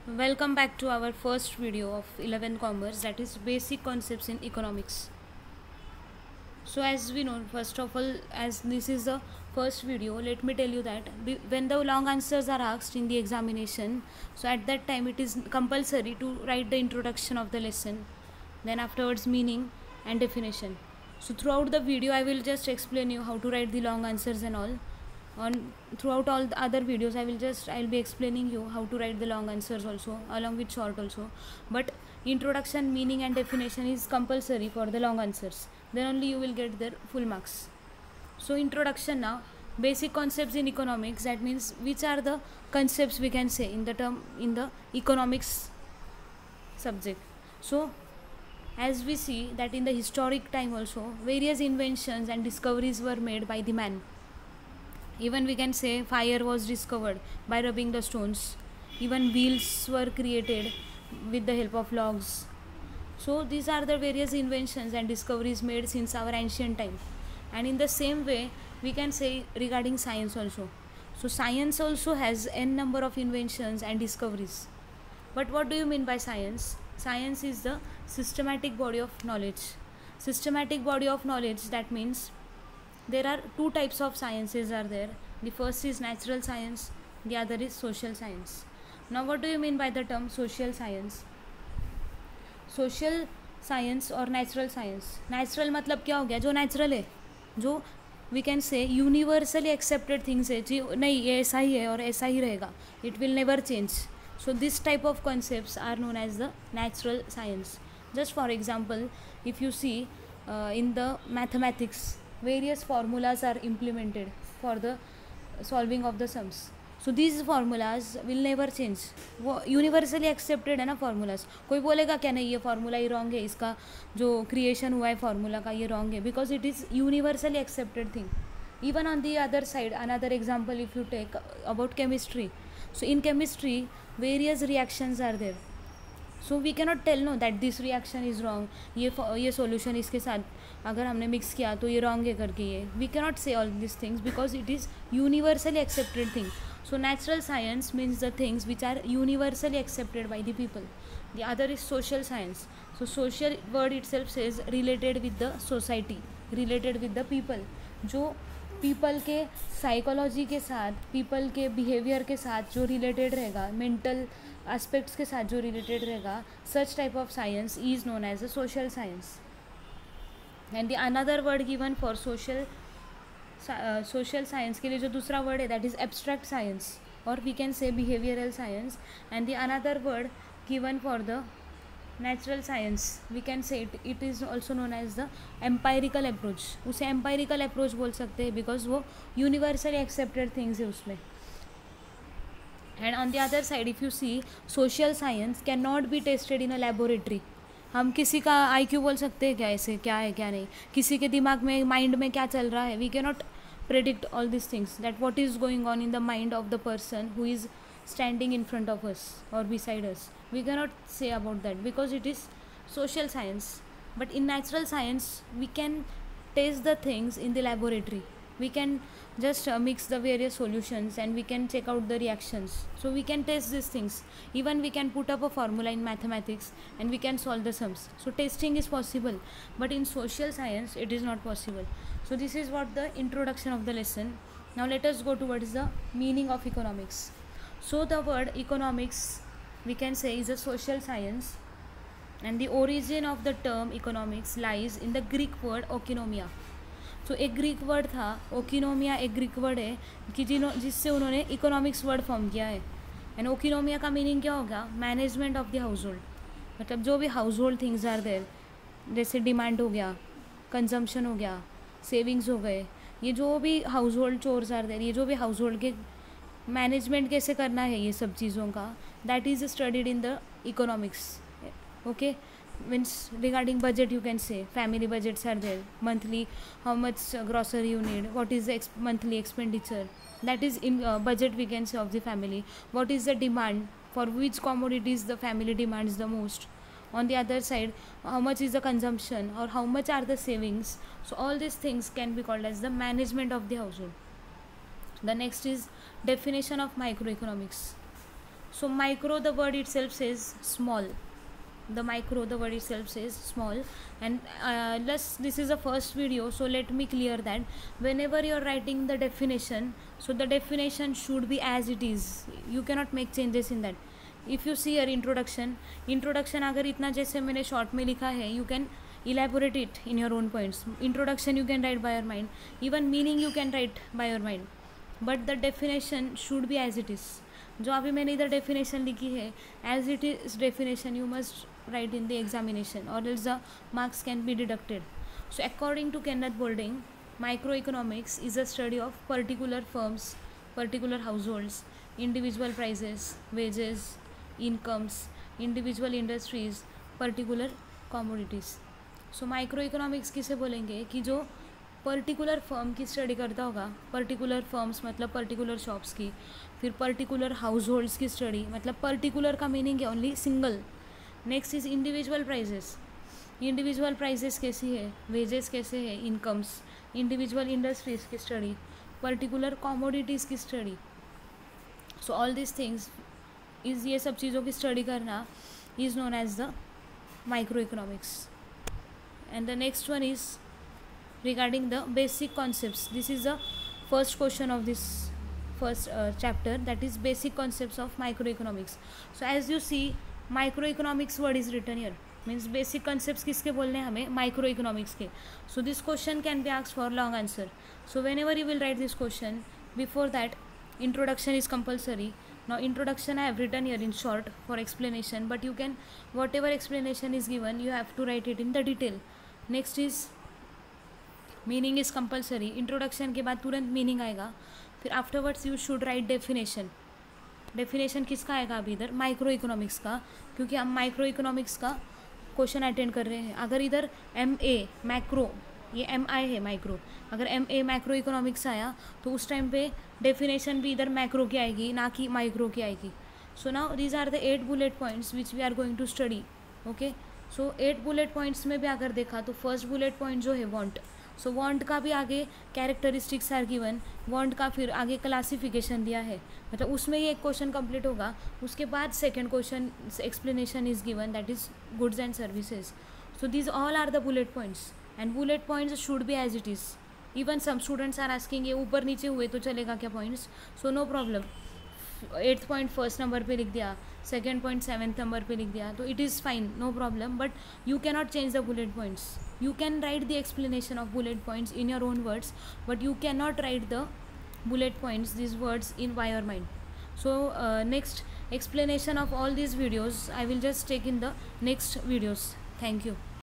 Welcome back to our first video of 11 Commerce, that is basic concepts in economics. So as we know, first of all, as this is the first video, let me tell you that when the long answers are asked in the examination, so at that time it is compulsory to write the introduction of the lesson, then afterwards meaning and definition. So throughout the video I will just explain you how to write the long answers and all. On throughout all the other videos I'll be explaining you how to write the long answers also along with short also, but introduction, meaning and definition is compulsory for the long answers, then only you will get their full marks. So introduction now, basic concepts in economics, that means which are the concepts we can say in the term in the economics subject. So as we see that in the historic time also various inventions and discoveries were made by the man. Even we can say fire was discovered by rubbing the stones. Even wheels were created with the help of logs. So these are the various inventions and discoveries made since our ancient time. And in the same way, we can say regarding science also. So science also has n number of inventions and discoveries. But what do you mean by science? Science is the systematic body of knowledge. Systematic body of knowledge, that means there are two types of sciences are there. The first is natural science, the other is social science. Now what do you mean by the term social science? Social science और natural science. Natural मतलब क्या हो गया, जो natural है, जो we can say universally accepted things है, जी नहीं ये ऐसा ही है और ऐसा ही रहेगा, it will never change. So this type of concepts are known as the natural science. Just for example, if you see in the mathematics, various formulas are implemented for the solving of the sums. So these formulas will never change. वो universally accepted है ना formulas. कोई बोलेगा क्या नहीं ये formula ही wrong है, इसका जो क्रिएशन हुआ है फार्मूला का ये रॉन्ग है, because it is universally accepted thing. Even on the other side, another example if you take about chemistry. So in chemistry various reactions are there. So we cannot tell no that this reaction is wrong, ये solution इसके साथ अगर हमने mix किया तो ये wrong है करके, ये we cannot say all this things because it is universally accepted thing. So natural science means the things which are universally accepted by the people. The other is social science. So social word itself is related with the society, related with the people, जो people के psychology के साथ, people के behaviour के साथ जो related रहेगा, mental aspects के साथ जो रिलेटेड रहेगा, such type of science is known as a social science. And the another word given for social science के लिए जो दूसरा वर्ड है दैट इज एब्स्ट्रैक्ट साइंस और we can say behavioural science. And the another word given for the natural science we can say it is also known as the empirical approach. उसे empirical approach बोल सकते हैं because वो universally accepted things है उसमें. And on the other side if you see, social science can not be tested in a laboratory. हम किसी का IQ बोल सकते हैं क्या, ऐसे क्या है क्या नहीं, किसी के दिमाग में माइंड में क्या चल रहा है, we can not predict all these things, that what is going on in the mind of the person who is standing in front of us or beside us. We cannot say about that because it is social science. But in natural science we can test the things in the laboratory. We can just mix the various solutions and we can check out the reactions. So we can test these things. Even we can put up a formula in mathematics and we can solve the sums. So testing is possible, but in social science it is not possible. So this is what the introduction of the lesson. Now let us go towards the meaning of economics. So the word economics we can say is a social science, and the origin of the term economics lies in the Greek word oikonomia. तो एक Greek word था ओकिनोमिया, एक Greek word है कि जिससे उन्होंने economics word form किया है. एंड ओकिनोमिया का मीनिंग क्या होगा, management of the household. मतलब जो भी household things are there, जैसे डिमांड हो गया, कंजम्पशन हो गया, सेविंग्स हो गए, ये जो भी household chores are there, ये जो भी हाउस होल्ड के मैनेजमेंट कैसे करना है ये सब चीज़ों का, that is studied in the economics. Okay, means regarding budget you can say family budgets are there, monthly how much grocery you need, what is the monthly expenditure, that is in budget we can say of the family. What is the demand, for which commodities the family demands the most. On the other side, how much is the consumption or how much are the savings. So all these things can be called as the management of the household. The next is definition of microeconomics. So micro, the word itself says small. The micro, the word itself says small. And this is the first video, so let me clear that whenever you're writing the definition, so the definition should be as it is. You cannot make changes in that. If you see your introduction अगर इतना जैसे मैंने short में लिखा है, you can elaborate it in your own points. Introduction you can write by your mind, even meaning you can write by your mind, but the definition should be as it is. जो अभी मैंने इधर definition लिखी है, as it is definition you must write in the examination, or else the marks can be deducted. So according to Kenneth Boulding, microeconomics is a study of particular firms, particular households, individual prices, wages, incomes, individual industries, particular commodities. So microeconomics किसे बोलेंगे कि जो particular firm की study करता होगा, particular firms मतलब particular shops की, फिर पर्टिकुलर हाउस होल्ड्स की स्टडी, मतलब पर्टिकुलर का मीनिंग है only single. Next is individual prices. Individual prices कैसी है, वेजेस कैसे है, इनकम्स, इंडिविजुअल इंडस्ट्रीज की स्टडी, पर्टिकुलर कॉमोडिटीज़ की study. So all this things is, ये सब चीज़ों की स्टडी करना is known as the micro economics. And the next one is regarding the basic concepts. This is the first question of this first chapter, that is basic concepts of microeconomics. So as you see, microeconomics word is written here, means basic concepts किसके बोलने हैं हमें, microeconomics के. So this question can be asked for long answer. So whenever you will write this question, before that introduction is compulsory. Now introduction I have written here in short for explanation, but you can, whatever explanation is given, you have to write it in the detail. Next is meaning is compulsory. Introduction के बाद तुरंत meaning आएगा, फिर afterwards you should write definition. Definition किसका आएगा अभी इधर, micro economics का, क्योंकि हम माइक्रो इकोनॉमिक्स का क्वेश्चन अटेंड कर रहे हैं. अगर इधर MA मैक्रो, ये MI है माइक्रो, अगर MA मैक्रो इकोनॉमिक्स आया तो उस टाइम पे डेफिनेशन भी इधर मैक्रो की आएगी, ना कि माइक्रो की आएगी. So now these are the 8 bullet points which we are going to study. Okay, so 8 bullet points में भी अगर देखा तो फर्स्ट बुलेट पॉइंट जो है वांट. सो वांट का भी आगे कैरेक्टरिस्टिक्स आर गिवन, वांट का फिर आगे क्लासिफिकेशन दिया है, मतलब उसमें ही एक क्वेश्चन कंप्लीट होगा. उसके बाद second question explanation is given, that is goods and services. So these all are the bullet points, and bullet points should be as it is. Even some students are asking ये ऊपर नीचे हुए तो चलेगा क्या points. So no problem, 8th point first number पे लिख दिया, सेकेंड पॉइंट 7th नंबर पे लिख दिया, तो it is fine, no problem. But you cannot change the bullet points. You can write the explanation of bullet points in your own words, but you cannot write the bullet points, these words, in by your mind. So next explanation of all these videos I will just take in the next videos. Thank you.